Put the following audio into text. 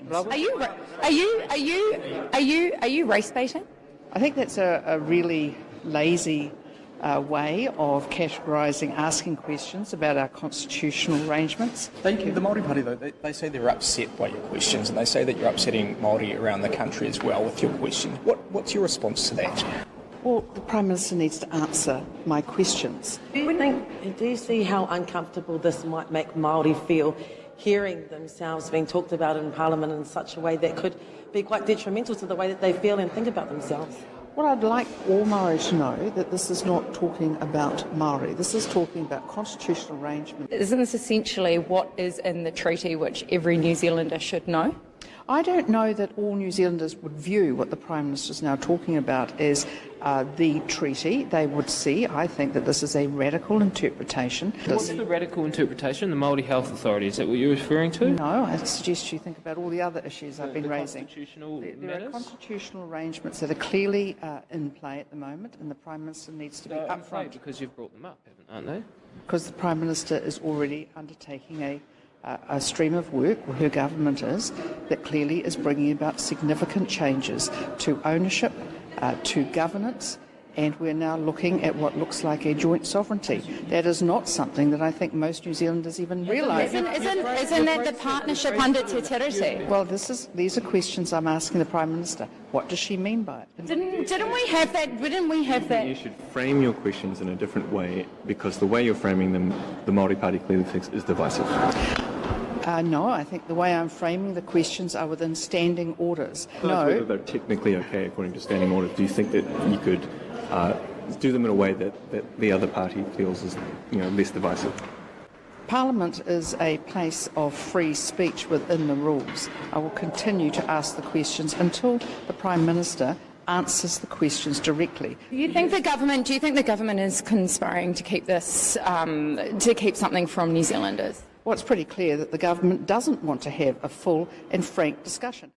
questions. Are you race baiting? I think that's a really lazy way of categorising asking questions about our constitutional arrangements. The Māori Party, though, they say they're upset by your questions, and they say that you're upsetting Māori around the country as well with your questions. What's your response to that? Well, the Prime Minister needs to answer my questions. Do you see how uncomfortable this might make Māori feel, hearing themselves being talked about in Parliament in such a way that could be quite detrimental to the way that they feel and think about themselves? Well, I'd like all Maori to know that this is not talking about Maori. This is talking about constitutional arrangement. Isn't this essentially what is in the treaty which every New Zealander should know? I don't know that all New Zealanders would view what the Prime Minister is now talking about as the treaty. They would see, I think, that this is a radical interpretation. What's the radical interpretation? The Māori Health Authority, is that what you're referring to? No, I suggest you think about all the other issues I've been raising. Constitutional There matters? are constitutional arrangements that are clearly in play at the moment, and the Prime Minister needs to be upfront. Because you've brought them up, aren't they? Because the Prime Minister is already undertaking a stream of work, or her government is, that clearly is bringing about significant changes to ownership, to governance, and we're now looking at what looks like a joint sovereignty. That is not something that I think most New Zealanders even realise. Isn't that the partnership under Te Tiriti? Well, these are questions I'm asking the Prime Minister. What does she mean by it? Didn't we have that? Didn't we have that? You should frame your questions in a different way, because the way you're framing them, the Māori Party clearly thinks is divisive. No, I think the way I'm framing the questions are within standing orders. No. Whether they're technically okay according to standing orders, do you think that you could do them in a way that the other party feels is less divisive? Parliament is a place of free speech within the rules. I will continue to ask the questions until the Prime Minister answers the questions directly. Do you think the government is conspiring to keep this, to keep something from New Zealanders? Well, it's pretty clear that the government doesn't want to have a full and frank discussion.